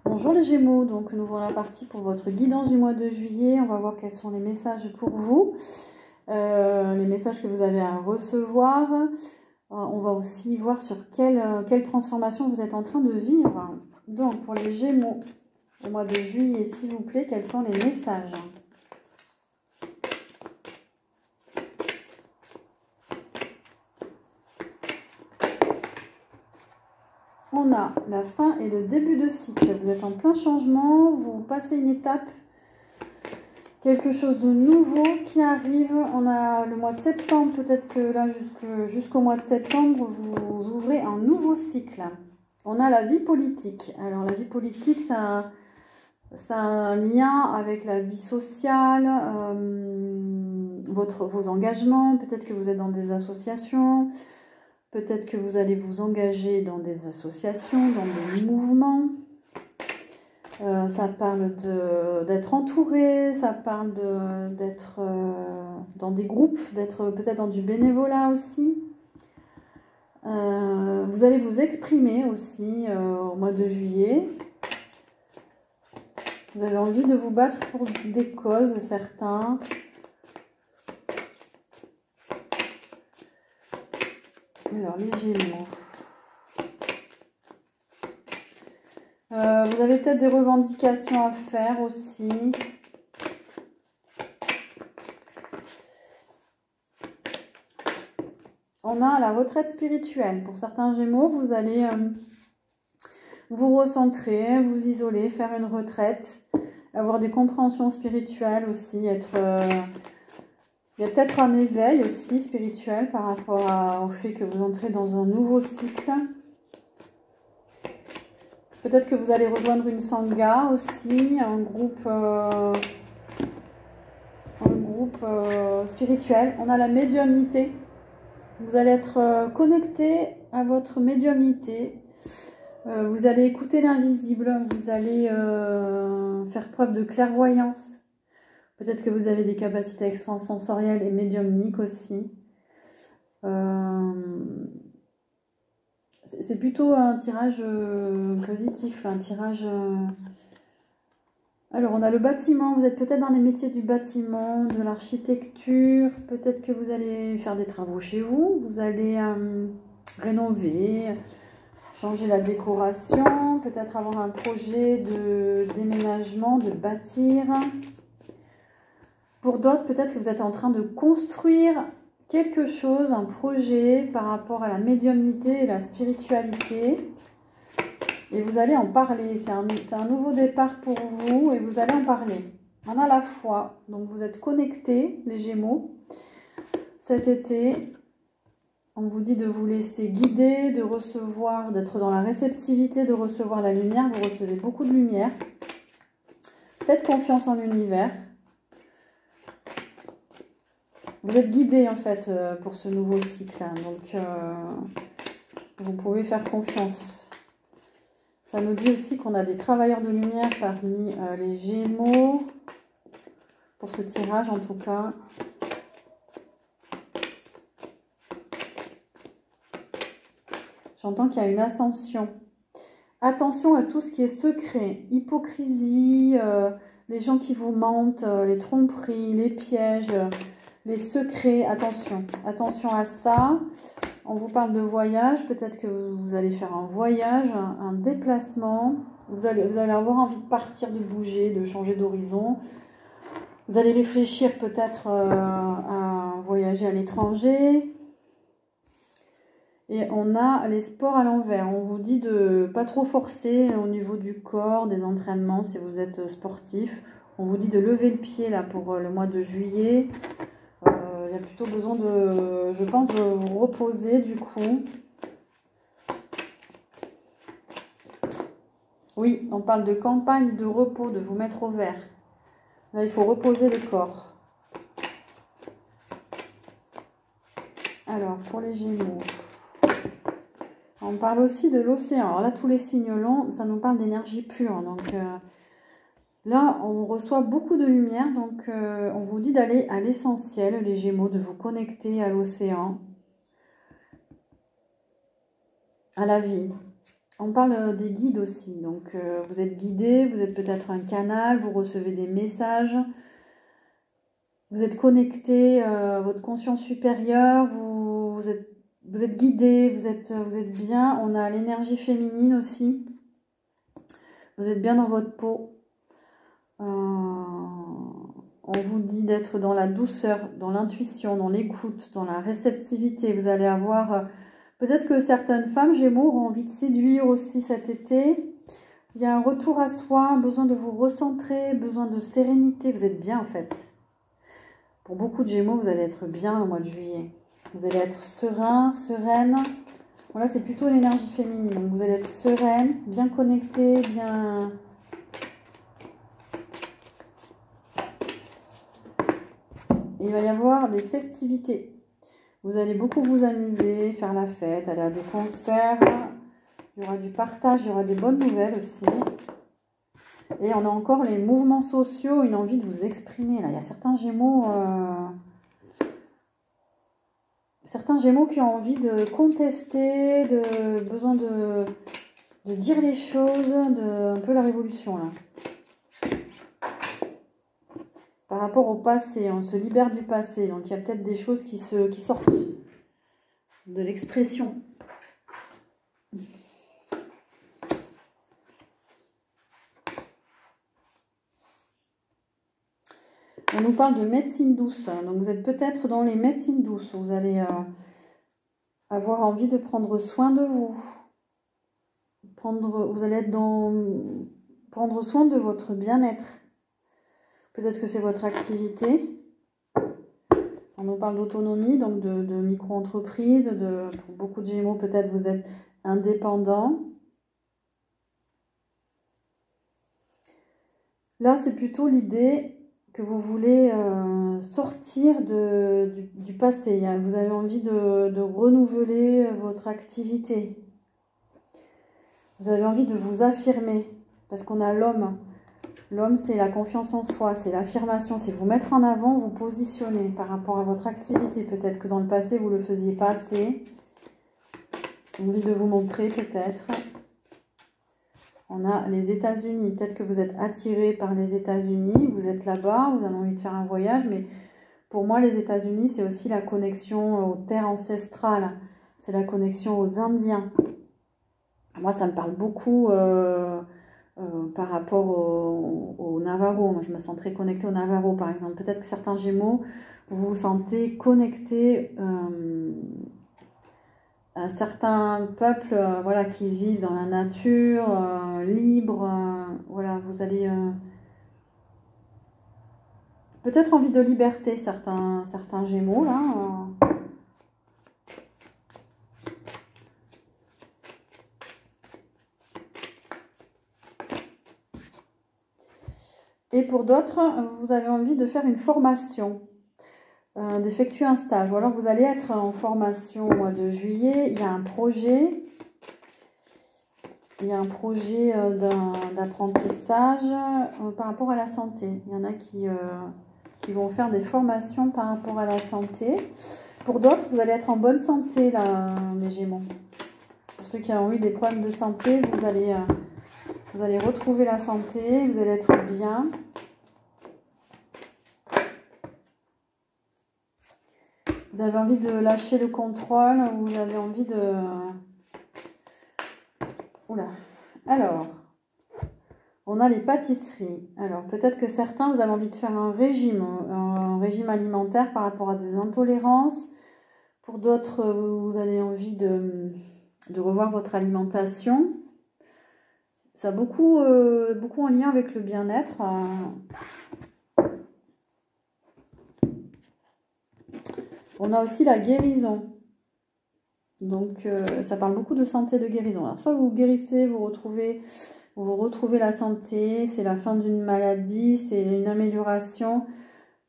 Bonjour les Gémeaux, donc nous voilà partis pour votre guidance du mois de juillet. On va voir quels sont les messages pour vous, les messages que vous avez à recevoir. On va aussi voir sur quelle transformation vous êtes en train de vivre. Donc pour les Gémeaux, au mois de juillet, s'il vous plaît, quels sont les messages ? On a la fin et le début de cycle. Vous êtes en plein changement, vous passez une étape, quelque chose de nouveau qui arrive. On a le mois de septembre, peut-être que là, jusqu'au mois de septembre, vous ouvrez un nouveau cycle. On a la vie politique. Alors la vie politique, ça a un lien avec la vie sociale, vos engagements. Peut-être que vous êtes dans des associations. Peut-être que vous allez vous engager dans des associations, dans des mouvements. Ça parle d'être entouré, ça parle d'être dans des groupes, d'être peut-être dans du bénévolat aussi. Vous allez vous exprimer aussi au mois de juillet. Vous avez envie de vous battre pour des causes, certains. Alors, les Gémeaux. Vous avez peut-être des revendications à faire aussi. On a la retraite spirituelle. Pour certains Gémeaux, vous allez vous recentrer, vous isoler, faire une retraite, avoir des compréhensions spirituelles aussi, il y a peut-être un éveil aussi spirituel par rapport au fait que vous entrez dans un nouveau cycle. Peut-être que vous allez rejoindre une sangha aussi, un groupe spirituel. On a la médiumnité. Vous allez être connecté à votre médiumnité. Vous allez écouter l'invisible. Vous allez faire preuve de clairvoyance. Peut-être que vous avez des capacités extrasensorielles et médiumniques aussi. C'est plutôt un tirage positif, un tirage... Alors, on a le bâtiment. Vous êtes peut-être dans les métiers du bâtiment, de l'architecture. Peut-être que vous allez faire des travaux chez vous. Vous allez rénover, changer la décoration. Peut-être avoir un projet de déménagement, de bâtir. Pour d'autres, peut-être que vous êtes en train de construire quelque chose, un projet par rapport à la médiumnité et la spiritualité. Et vous allez en parler. C'est un nouveau départ pour vous et vous allez en parler. On a la foi. Donc vous êtes connectés, les Gémeaux. Cet été, on vous dit de vous laisser guider, de recevoir, d'être dans la réceptivité, de recevoir la lumière. Vous recevez beaucoup de lumière. Faites confiance en l'univers. Vous êtes guidé en fait pour ce nouveau cycle, donc vous pouvez faire confiance. Ça nous dit aussi qu'on a des travailleurs de lumière parmi les Gémeaux, pour ce tirage en tout cas. J'entends qu'il y a une ascension. Attention à tout ce qui est secret, hypocrisie, les gens qui vous mentent, les tromperies, les pièges... Les secrets, attention à ça. On vous parle de voyage, peut-être que vous allez faire un voyage, un déplacement. Vous allez avoir envie de partir, de bouger, de changer d'horizon. Vous allez réfléchir peut-être à voyager à l'étranger. Et on a les sports à l'envers. On vous dit de pas trop forcer au niveau du corps, des entraînements si vous êtes sportif. On vous dit de lever le pied là pour le mois de juillet. Il y a plutôt besoin de, je pense, de vous reposer du coup. Oui, on parle de campagne de repos, de vous mettre au vert. Là, il faut reposer le corps. Alors, pour les Gémeaux, on parle aussi de l'océan. Alors là, tous les signes longs, ça nous parle d'énergie pure. Donc là, on reçoit beaucoup de lumière, donc on vous dit d'aller à l'essentiel, les Gémeaux, de vous connecter à l'océan, à la vie. On parle des guides aussi. Donc, vous êtes guidé, vous êtes peut-être un canal, vous recevez des messages. Vous êtes connecté, votre conscience supérieure, vous êtes guidé, vous êtes bien. On a l'énergie féminine aussi. Vous êtes bien dans votre peau. On vous dit d'être dans la douceur, dans l'intuition, dans l'écoute, dans la réceptivité. Vous allez avoir... peut-être que certaines femmes Gémeaux auront envie de séduire aussi cet été. Il y a un retour à soi, besoin de vous recentrer, besoin de sérénité. Vous êtes bien en fait. Pour beaucoup de Gémeaux, vous allez être bien au mois de juillet. Vous allez être serein, sereine. Voilà, c'est plutôt l'énergie féminine. Donc vous allez être sereine, bien connectée, bien... Et il va y avoir des festivités. Vous allez beaucoup vous amuser, faire la fête, aller à des concerts. Il y aura du partage, il y aura des bonnes nouvelles aussi. Et on a encore les mouvements sociaux, une envie de vous exprimer. Là, il y a certains Gémeaux qui ont envie de contester, besoin de dire les choses, un peu la révolution là. Par rapport au passé, on se libère du passé. Donc il y a peut-être des choses qui sortent de l'expression. On nous parle de médecine douce. Donc vous êtes peut-être dans les médecines douces. Vous allez avoir envie de prendre soin de vous. Vous allez être prendre soin de votre bien-être. Peut-être que c'est votre activité. On nous parle d'autonomie, donc de micro-entreprise. Pour beaucoup de Gémeaux, peut-être vous êtes indépendant. Là, c'est plutôt l'idée que vous voulez sortir du passé. Vous avez envie de renouveler votre activité. Vous avez envie de vous affirmer. Parce qu'on a l'homme. L'homme, c'est la confiance en soi, c'est l'affirmation. C'est vous mettre en avant, vous positionner par rapport à votre activité. Peut-être que dans le passé, vous ne le faisiez pas assez. Envie de vous montrer, peut-être. On a les États-Unis. Peut-être que vous êtes attiré par les États-Unis. Vous êtes là-bas, vous avez envie de faire un voyage. Mais pour moi, les États-Unis, c'est aussi la connexion aux terres ancestrales. C'est la connexion aux Indiens. Moi, ça me parle beaucoup... par rapport au Navajo. Moi, je me sens très connectée au Navajo, par exemple. Peut-être que certains Gémeaux, vous vous sentez connectés à certains peuples voilà, qui vivent dans la nature, libres. Voilà, vous allez... peut-être envie de liberté, certains Gémeaux, là. Et pour d'autres, vous avez envie de faire une formation, d'effectuer un stage. Ou alors vous allez être en formation au mois de juillet. Il y a un projet. Il y a un projet d'apprentissage par rapport à la santé. Il y en a qui vont faire des formations par rapport à la santé. Pour d'autres, vous allez être en bonne santé, là, les Gémeaux. Pour ceux qui ont eu des problèmes de santé, vous allez retrouver la santé, vous allez être bien. Vous avez envie de lâcher le contrôle, vous avez envie de... Oula. Alors, on a les pâtisseries. Alors, peut-être que certains, vous avez envie de faire un régime alimentaire par rapport à des intolérances. Pour d'autres, vous avez envie de revoir votre alimentation. Ça a beaucoup en lien avec le bien-être. On a aussi la guérison. Donc, ça parle beaucoup de santé et de guérison. Alors, soit vous guérissez, vous retrouvez la santé, c'est la fin d'une maladie, c'est une amélioration.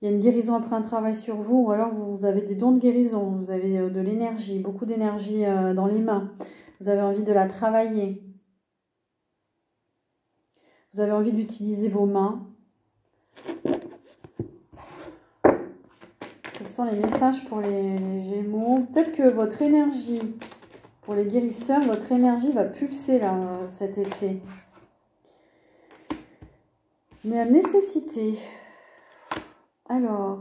Il y a une guérison après un travail sur vous, ou alors vous avez des dons de guérison, vous avez de l'énergie, beaucoup d'énergie dans les mains. Vous avez envie de la travailler. Vous avez envie d'utiliser vos mains. Quels sont les messages pour les Gémeaux? Peut-être que votre énergie Pour les guérisseurs, votre énergie va pulser là, cet été. Mais à nécessité. Alors,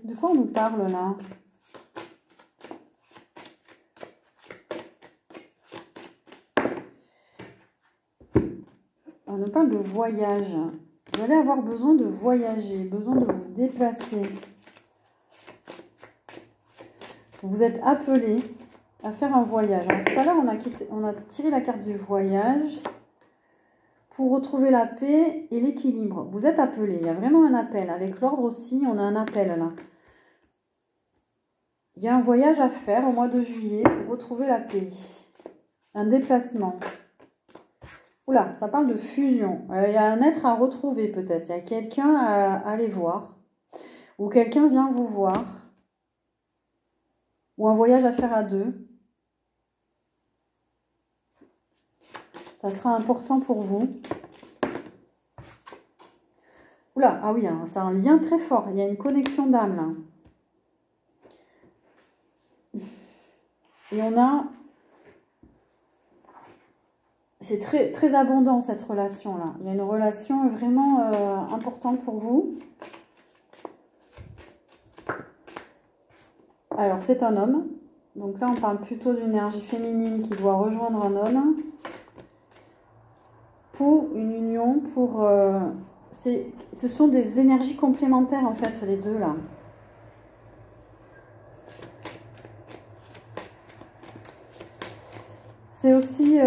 de quoi on nous parle là? On nous parle de voyage. Vous allez avoir besoin de voyager, besoin de vous déplacer. Vous êtes appelé à faire un voyage. Alors, tout à l'heure, on a tiré la carte du voyage pour retrouver la paix et l'équilibre. Vous êtes appelé, il y a vraiment un appel. Avec l'ordre aussi, on a un appel là. Il y a un voyage à faire au mois de juillet pour retrouver la paix. Un déplacement. Oula, ça parle de fusion. Il y a un être à retrouver peut-être. Il y a quelqu'un à aller voir. Ou quelqu'un vient vous voir. Ou un voyage à faire à deux. Ça sera important pour vous. Oula, ah oui, c'est un lien très fort. Il y a une connexion d'âme là. Et on a... C'est très, très abondant cette relation-là. Il y a une relation vraiment importante pour vous. Alors, c'est un homme. Donc là, on parle plutôt d'une énergie féminine qui doit rejoindre un homme. Pour une union, pour... ce sont des énergies complémentaires, en fait, les deux, là. C'est aussi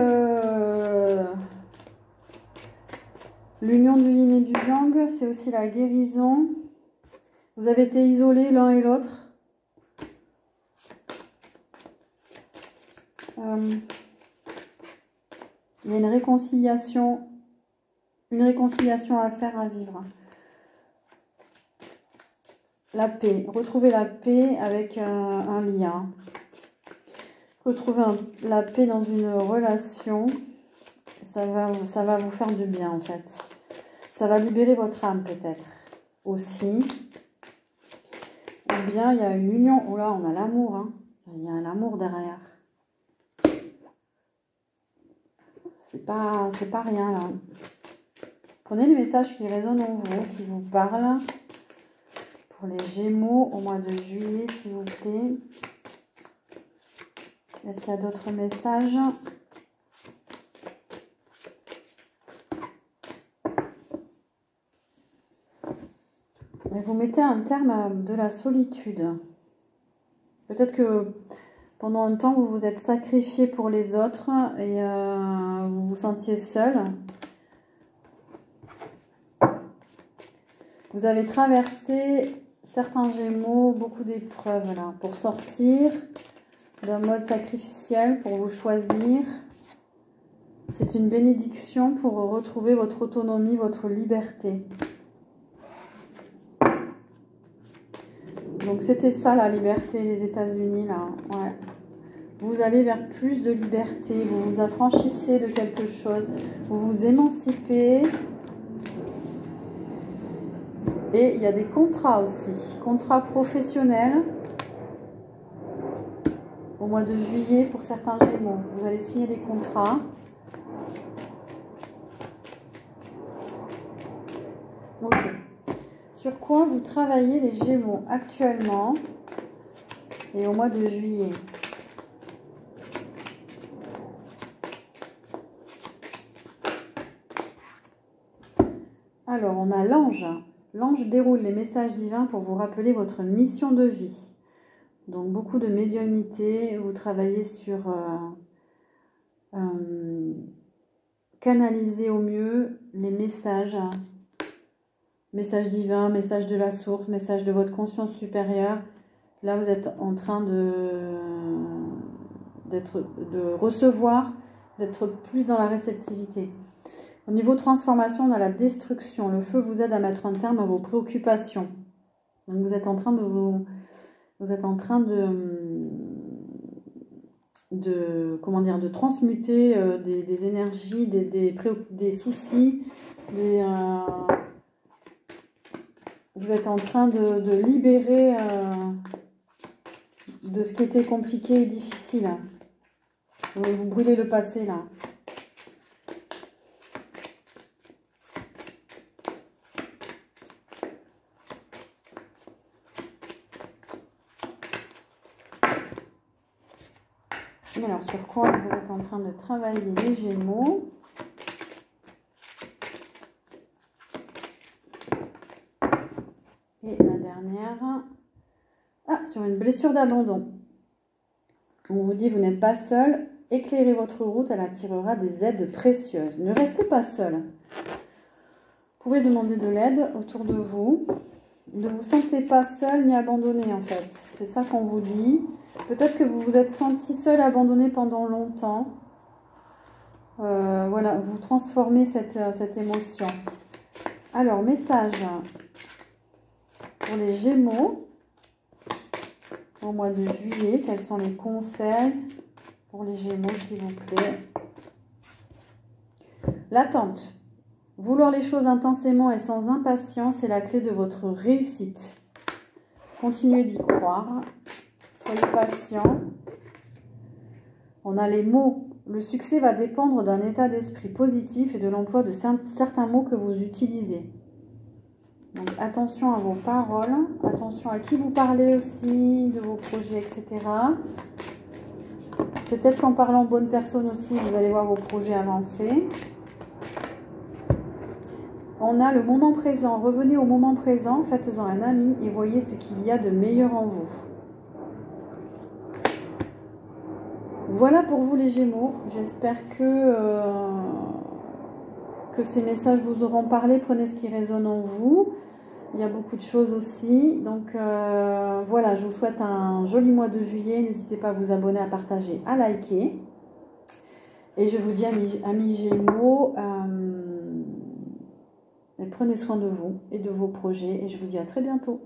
l'union du yin et du yang, c'est aussi la guérison. Vous avez été isolés l'un et l'autre. Il y a une réconciliation à faire, à vivre. La paix, retrouver la paix avec un lien. Retrouver la paix dans une relation, ça va vous faire du bien en fait. Ça va libérer votre âme peut-être aussi. Ou bien il y a une union, oh là on a l'amour, hein. Il y a l'amour derrière. C'est pas rien là. Prenez les messages qui résonnent en vous, qui vous parlent. Pour les Gémeaux au mois de juillet s'il vous plaît. Est-ce qu'il y a d'autres messages? Et vous mettez un terme de la solitude. Peut-être que pendant un temps, vous vous êtes sacrifié pour les autres et vous vous sentiez seul. Vous avez traversé, certains Gémeaux, beaucoup d'épreuves là pour sortir d'un mode sacrificiel, pour vous choisir. C'est une bénédiction pour retrouver votre autonomie, votre liberté. Donc c'était ça la liberté, les États-Unis là. Ouais. Vous allez vers plus de liberté, vous vous affranchissez de quelque chose, vous vous émancipez. Et il y a des contrats aussi, contrats professionnels. Au mois de juillet, pour certains Gémeaux, vous allez signer des contrats. Ok. Sur quoi vous travaillez les Gémeaux actuellement et au mois de juillet? Alors, on a l'ange. L'ange déroule les messages divins pour vous rappeler votre mission de vie. Donc, beaucoup de médiumnité. Vous travaillez sur canaliser au mieux les messages. Messages divins, messages de la source, messages de votre conscience supérieure. Là, vous êtes en train de recevoir, d'être plus dans la réceptivité. Au niveau transformation, on a la destruction. Le feu vous aide à mettre un terme à vos préoccupations. Donc, vous êtes en train de transmuter des énergies, des soucis, vous êtes en train de libérer de ce qui était compliqué et difficile. Vous brûlez le passé, là. Alors, sur quoi vous êtes en train de travailler les Gémeaux? Et la dernière, sur une blessure d'abandon. On vous dit, vous n'êtes pas seul, éclairez votre route, elle attirera des aides précieuses. Ne restez pas seul. Vous pouvez demander de l'aide autour de vous. Ne vous sentez pas seul ni abandonné, en fait. C'est ça qu'on vous dit. Peut-être que vous vous êtes senti seul, abandonné pendant longtemps. Voilà, vous transformez cette émotion. Alors, message pour les Gémeaux au mois de juillet. Quels sont les conseils pour les Gémeaux, s'il vous plaît? L'attente. Vouloir les choses intensément et sans impatience est la clé de votre réussite. Continuez d'y croire. Soyez patient. On a les mots. Le succès va dépendre d'un état d'esprit positif et de l'emploi de certains mots que vous utilisez. Donc attention à vos paroles, attention à qui vous parlez aussi, de vos projets, etc. Peut-être qu'en parlant aux bonnes personnes aussi, vous allez voir vos projets avancer. On a le moment présent. Revenez au moment présent, faites-en un ami et voyez ce qu'il y a de meilleur en vous. Voilà pour vous les Gémeaux. J'espère que ces messages vous auront parlé. Prenez ce qui résonne en vous. Il y a beaucoup de choses aussi. Donc voilà, je vous souhaite un joli mois de juillet. N'hésitez pas à vous abonner, à partager, à liker. Et je vous dis, amis Gémeaux, prenez soin de vous et de vos projets. Et je vous dis à très bientôt.